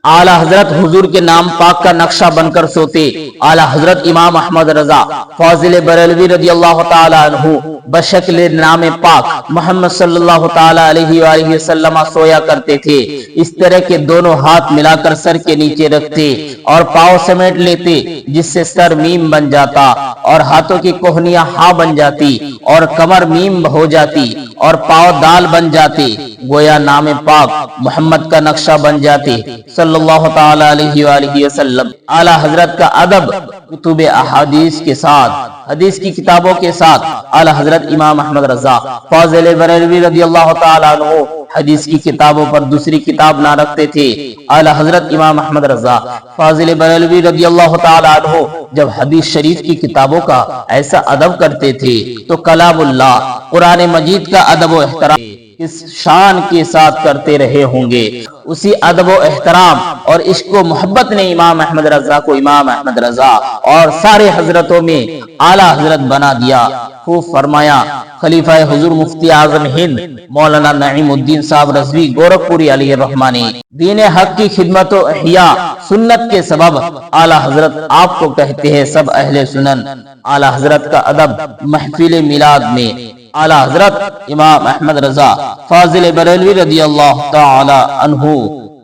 आला हजरत हुजूर के नाम पाक का नक्शा बनकर सोते। आला हजरत इमाम अहमद रजा फाजिल बरेलवी रदी अल्लाह ताला अन्हु बशक्ल नाम पाक मोहम्मद सल्लल्लाहु ताला अलैहि वसल्लम सोया करते थे। इस तरह के दोनों हाथ मिलाकर सर के नीचे रखते और पाँव समेट लेते, जिससे सर मीम बन जाता और हाथों की कोहनियां हा बन जाती और कमर मीम हो जाती और पाँव दाल बन जाते, गोया नाम पाक मोहम्मद का नक्शा बन जाते सल्लल्लाहु ताला अलैहि वसल्लम। आला हजरत का अदब कुतुब अहादीस के साथ, हदीस की किताबों के साथ। आला हजरत इमाम अहमद रजा फाजिल बरेलवी रदी अल्लाह ताला अन्हु हदीस की किताबों पर दूसरी किताब ना रखते थे। आला हजरत इमाम अहमद रजा फाजिल बरेलवी रदी अल्लाह ताला अन्हु जब हदीस शरीफ की किताबों का ऐसा अदब करते थे तो कलामुल्लाह कुरान मजीद का अदब व एहतराम इस शान के साथ करते रहे होंगे। उसी अदब व एहतराम और इश्क व मोहब्बत ने इमाम अहमद रजा को इमाम अहमद रजा और सारे हजरतों में आला हजरत बना दिया। खूब फरमाया खलीफा हुजूर मुफ्ती आजम हिंद मौलाना नईमुद्दीन साहब रज़वी गोरखपुरी अलैहि रहमानी दीन हक की खिदमत व इहया सुन्नत के सबब आला हजरत आपको कहते हैं सब अहले सुनन। आला हजरत का अदब महफिल मिलाद में आला हजरत इमाम अहमद रजा फाजिल बरेलवी रदी अल्लाह ताला अन्हु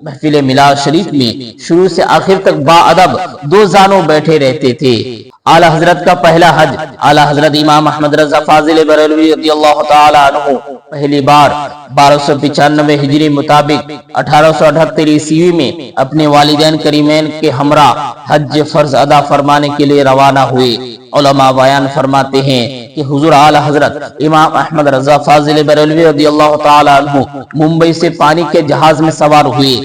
महफिल मिलाद शरीफ में शुरू से आखिर तक बाअदब दो जानों बैठे रहते थे। आला हजरत का पहला हज आला हजरत इमाम अहमद रजा फाजिल बरेलवी रदी अल्लाह ताला अन्हु पहली बार 1295 हिजरी मुताबिक 1878 ईस्वी में अपने वालिदैन करीमैन के हमरा हज फर्ज अदा फरमाने के लिए रवाना हुए। उलमा बयान फरमाते हैं कि हुजूर आला हजरत इमाम अहमद रजा फाजिल बरेलवी रदी अल्लाह ताला अन्हु मुंबई से पानी के जहाज में सवार हुए।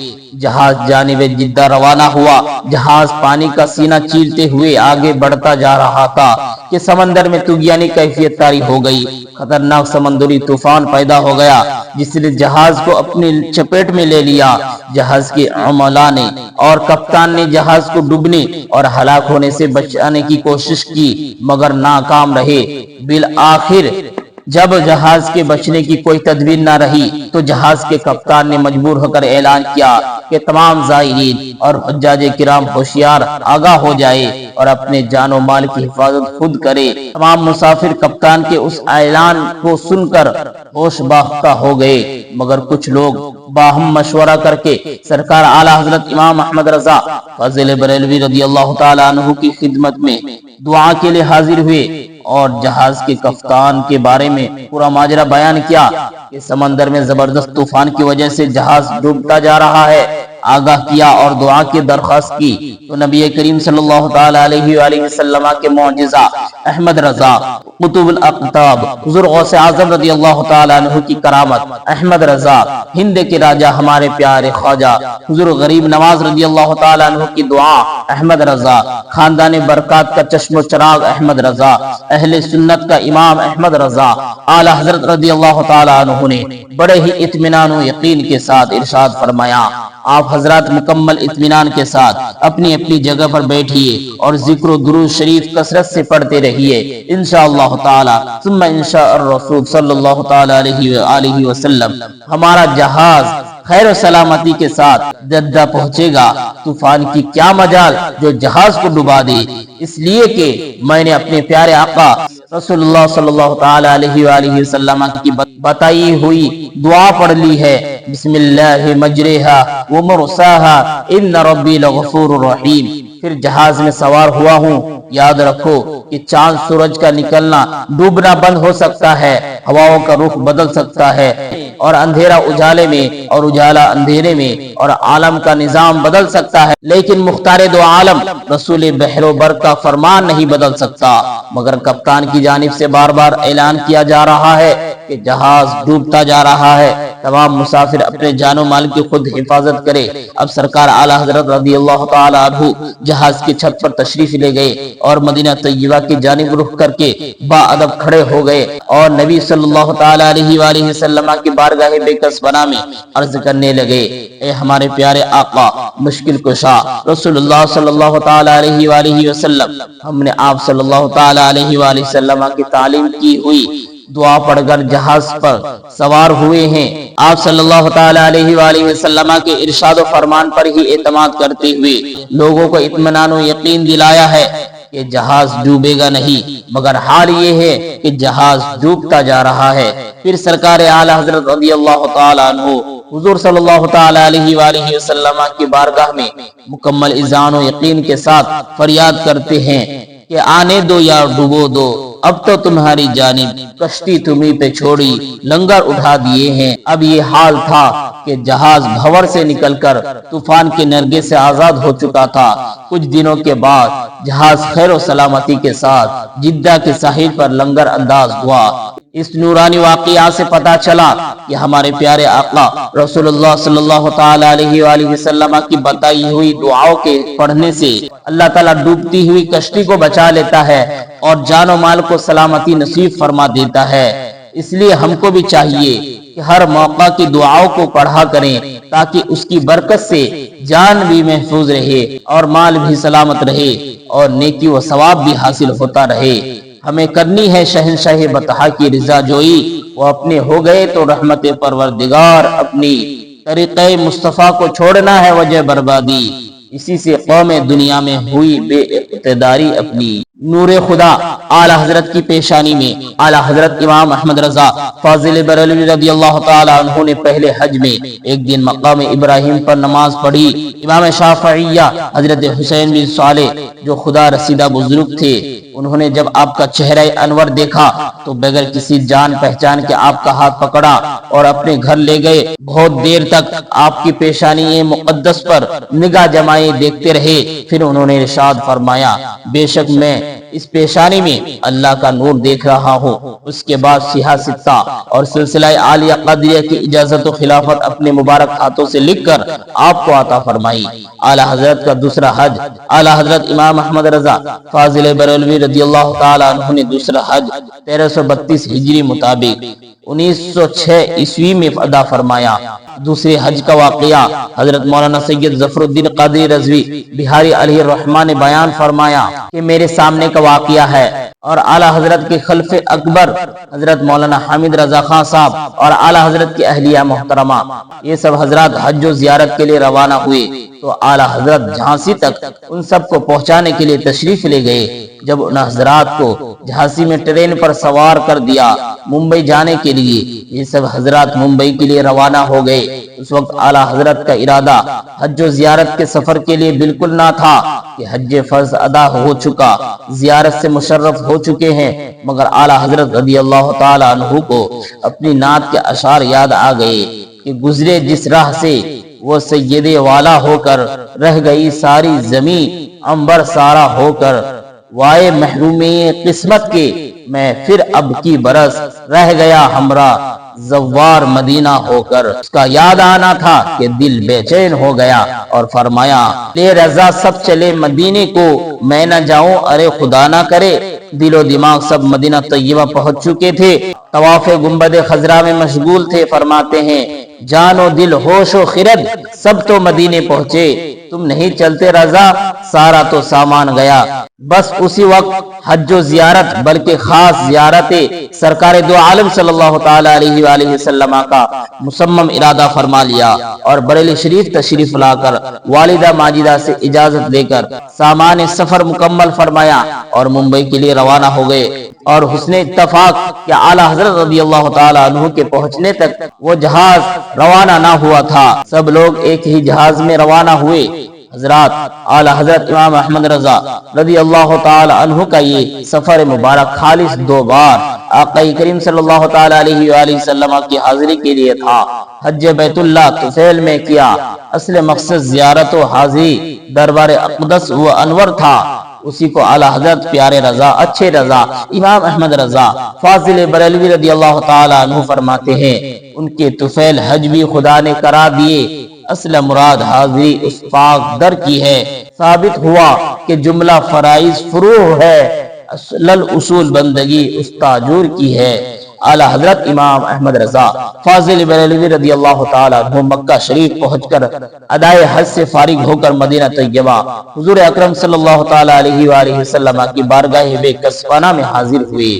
जहाज जानिब जिद्दा रवाना हुआ। जहाज पानी का सीना चीरते हुए आगे बढ़ता जा रहा था कि समंदर में तुगयानी कैफियत तारी हो गई। खतरनाक समंदरी तूफान पैदा हो गया जिसने जहाज को अपनी चपेट में ले लिया। जहाज के अमला ने और कप्तान ने जहाज को डूबने और हलाक होने से बचाने की कोशिश की मगर नाकाम रहे। बिल आखिर जब जहाज के बचने की कोई तदबीर न रही तो जहाज के कप्तान ने मजबूर होकर ऐलान किया कि तमाम ज़ायरीन और हुज्जाज किराम होशियार आगाह हो जाए और अपने जानो माल की हिफाजत खुद करे। तमाम मुसाफिर कप्तान के उस ऐलान को सुनकर होश बाख्ता हो गए, मगर कुछ लोग बाहम मशवरा करके सरकार आला हजरत इमाम अहमद रजा फाजिल बरेलवी रदी अल्लाह ताला अन्हु की खिदमत में दुआ के लिए हाजिर हुए और जहाज के कप्तान के बारे में पूरा माजरा बयान किया कि समंदर में जबरदस्त तूफान की वजह से जहाज डूबता जा रहा है। आगाह किया और दुआ की दरख्वास्त की तो नबी करीम सल्लल्लाहु ताला अलैहि वसल्लम के मौजिज़ा अहमद रजा कुतुबुल अक़ताब हुज़ूर गौसे आज़म रज़ी अल्लाह ताला अन्हु की करामत अहमद रजा हिंद के राजा हमारे प्यारे ख्वाजा हुज़ूर गरीब नवाज रज़ी अल्लाह ताला अन्हु की दुआ अहमद रजा खानदान बरकत का चश्मो चराग अहमद रजा अहले सुन्नत का इमाम अहमद रजा आला हजरत रज़ी अल्लाह ताला अन्हु ने बड़े ही इत्मीनान व यकीन के साथ इरशाद फरमाया, आप हजरत मुकम्मल इत्मीनान के साथ अपनी अपनी जगह पर बैठिए और जिक्र दुरूद शरीफ कसरत से पढ़ते रहिए। इंशाअल्लाह ताला सुम्मा इंशाअर रसूल सल्लल्लाहु ताला अलैहि वसल्लम हमारा जहाज खैर और सलामती के साथ जद्दा पहुंचेगा। तूफान की क्या मजाल जो जहाज को डुबा दे, इसलिए कि मैंने अपने प्यारे आका रसूलुल्लाह सल्लल्लाहु ताला अलैहि वसल्लम की बताई हुई दुआ पढ़ ली है, बिस्मिल्लाहि मजरेहा व मुरसाहा इन्न रब्बी लगफूरुर रहीम। फिर जहाज में सवार हुआ हूँ। याद रखो कि चांद सूरज का निकलना डूबना बंद हो सकता है, हवाओं का रुख बदल सकता है और अंधेरा उजाले में और उजाला अंधेरे में और आलम का निजाम बदल सकता है, लेकिन मुख्तार दो आलम रसूल बहरो बर का फरमान नहीं बदल सकता। मगर कप्तान की जानिब से बार बार ऐलान किया जा रहा है कि जहाज डूबता जा रहा है, तमाम मुसाफिर अपने जानो माल की खुद हिफाजत करे। अब सरकार आला हजरत रज़ी अल्लाह ताला अन्हु जहाज की छत पर तशरीफ ले गए और मदीना तय्यबा की जानिब रुख करके बाअदब खड़े हो गए और नबी सल्लल्लाहु ताला अलैहि वसल्लम की बारगाह बेकस बना में अर्ज करने लगे, ए हमारे प्यारे आका मुश्किल कुशा रसूलुल्लाह सल्लल्लाहु ताला अलैहि वसल्लम, हमने आप सल्लल्लाहु ताला अलैहि वसल्लम की तालीम की हुई دعا پڑھ کر جہاز پر سوار ہوئے ہیں۔ آپ صلی اللہ تعالی علیہ وآلہ وسلم کے ارشاد و فرمان پر ہی اعتماد کرتے ہوئے لوگوں کو اطمینان و یقین دلایا ہے کہ جہاز ڈوبے گا نہیں، مگر حال یہ ہے کہ جہاز ڈوبتا جا رہا ہے۔ پھر سرکار اعلی حضرت رضی اللہ تعالی عنہ حضور صلی اللہ تعالی علیہ وآلہ وسلم کی بارگاہ میں مکمل اذعان و یقین کے ساتھ فریاد کرتے ہیں کہ آنے دو یا ڈوبو دو، اب تو تمہاری جانب کشتی تمہیں پہ چھوڑی، لنگر اٹھا دیے ہیں۔ اب یہ حال تھا کہ جہاز بھور سے نکل کر طوفان کے نرگے سے آزاد ہو چکا تھا۔ کچھ دنوں کے بعد جہاز خیر و سلامتی کے ساتھ جدہ کے ساحل پر لنگر انداز ہوا۔ اس نورانی واقعہ سے پتہ چلا کہ ہمارے پیارے آقا رسول اللہ صلی اللہ تعالی علیہ وآلہ وسلم کی بتائی ہوئی دعاؤں کے پڑھنے سے اللہ تعالیٰ ڈوبتی ہوئی کشتی کو بچا لیتا ہے اور جان و مال کو سلامتی نصیب فرما دیتا ہے۔ اس لیے ہم کو بھی چاہیے کہ ہر موقع کی دعاؤں کو پڑھا کریں تاکہ اس کی برکت سے جان بھی محفوظ رہے اور مال بھی سلامت رہے اور نیکی و ثواب بھی حاصل ہوتا رہے۔ ہمیں کرنی ہے شہنشاہ بطحا کی رضا جوئی، وہ اپنے ہو گئے تو رحمت پروردگار اپنی، طریقہ مصطفیٰ کو چھوڑنا ہے وجہ بربادی، اسی سے قوم دنیا میں ہوئی بے اقتداری اپنی۔ نور خدا اعلی حضرت کی پیشانی میں اعلی حضرت امام احمد رضا فاضل بریلوی رضی اللہ تعالی عنہ نے پہلے حج میں ایک دن مقام ابراہیم پر نماز پڑھی۔ امام شافعیہ حضرت حسین بن صالح جو خدا رسیدہ بزرگ تھے، انہوں نے جب آپ کا چہرہ انور دیکھا تو بغیر کسی جان پہچان کے آپ کا ہاتھ پکڑا اور اپنے گھر لے گئے۔ بہت دیر تک آپ کی پیشانی مقدس پر نگاہ جمائے دیکھتے رہے، پھر انہوں نے ارشاد فرمایا، بے شک میں اس پیشانی میں اللہ کا نور دیکھ رہا ہوں۔ اس کے بعد سیاہ ستہ اور سلسلہ عالیہ قدریہ کی اجازت و خلافت اپنے مبارک ہاتھوں سے لکھ کر آپ کو عطا فرمائی۔ اعلی حضرت کا دوسرا حج، اعلی حضرت امام احمد رضا فاضل بریلوی رضی اللہ تعالی عنہ نے دوسرا حج 1332 ہجری مطابق 1906 عیسوی میں ادا فرمایا۔ دوسرے حج کا واقعہ حضرت مولانا سید ظفر الدین قادری رضوی بہاری علیہ الرحمہ نے بیان فرمایا کہ میرے سامنے کا واقعہ ہے، اور اعلی حضرت کے خلف اکبر حضرت مولانا حامد رضا خان صاحب اور اعلی حضرت کی اہلیہ محترمہ یہ سب حضرات حج و زیارت کے لیے روانہ ہوئے تو اعلی حضرت جھانسی تک ان سب کو پہنچانے کے لیے تشریف لے گئے۔ جب ان حضرات کو جھانسی میں ٹرین پر سوار کر دیا ممبئی جانے کے لیے، یہ سب حضرات ممبئی کے لیے روانہ ہو گئے۔ اس وقت اعلی حضرت کا ارادہ حج و زیارت کے سفر کے لیے بالکل نہ تھا کہ حج فرض ادا ہو چکا، زیارت سے مشرف ہو چکے ہیں، مگر اعلی حضرت رضی اللہ تعالی عنہ کو اپنی نعت کے اشعار یاد آ گئے کہ گزرے جس راہ سے وہ سید والا ہو کر، رہ گئی ساری زمین عنبر سارا ہو کر، وائے محرومی قسمت کے میں پھر اب کی برس، رہ گیا ہمراہ زوار مدینہ ہو کر۔ اس کا یاد آنا تھا کہ دل بے چین ہو گیا اور فرمایا، لے رضا سب چلے مدینے کو، میں نہ جاؤں ارے خدا نہ کرے۔ دل و دماغ سب مدینہ طیبہ پہنچ چکے تھے، طواف گنبد خضرا میں مشغول تھے۔ فرماتے ہیں، جان و دل ہوش و خرد سب تو مدینے پہنچے، تم نہیں چلتے رضا سارا تو سامان گیا۔ بس اسی وقت حج و زیارت بلکہ خاص زیارت سرکار دو عالم صلی اللہ تعالی علیہ وآلہ وسلم کا مصمم ارادہ فرما لیا اور بریلی شریف تشریف لا کر والدہ ماجدہ سے اجازت لے کر سامان سفر مکمل فرمایا اور ممبئی کے لیے روانہ ہو گئے۔ اور حسن اتفاق کہ اعلی حضرت رضی اللہ تعالی عنہ کے پہنچنے تک وہ جہاز روانہ نہ ہوا تھا، سب لوگ ایک ہی جہاز میں روانہ ہوئے۔ حضرات اعلی حضرت امام احمد رضا رضی اللہ تعالی عنہ کا یہ سفر مبارک خالص 2 بار آقا کریم صلی اللہ تعالی علیہ وآلہ وسلم کی حاضری کے لیے تھا۔ حج بیت اللہ طفیل میں کیا، اصل مقصد زیارت و حاضری دربار اقدس و انور تھا، اسی کو اعلی حضرت پیارے رضا اچھے رضا امام احمد رضا فاضل بریلوی رضی اللہ تعالی عنہ فرماتے ہیں، ان کے طفیل حج بھی خدا نے کرا دیے۔ اصل مراد حاضری اس پاک در کی ہے، ثابت ہوا کہ جملہ فرائض فروع ہے، اصل اصول بندگی اس تاجور کی ہے۔ اعلی حضرت امام احمد رضا فاضل بریلوی رضی اللہ تعالی عنہ مکہ شریف پہنچ کر ادائے حج سے فارغ ہو کر مدینہ طیبہ حضور اکرم صلی اللہ تعالی علیہ وآلہ وسلم کی بارگاہ بے کسفانہ میں حاضر ہوئے۔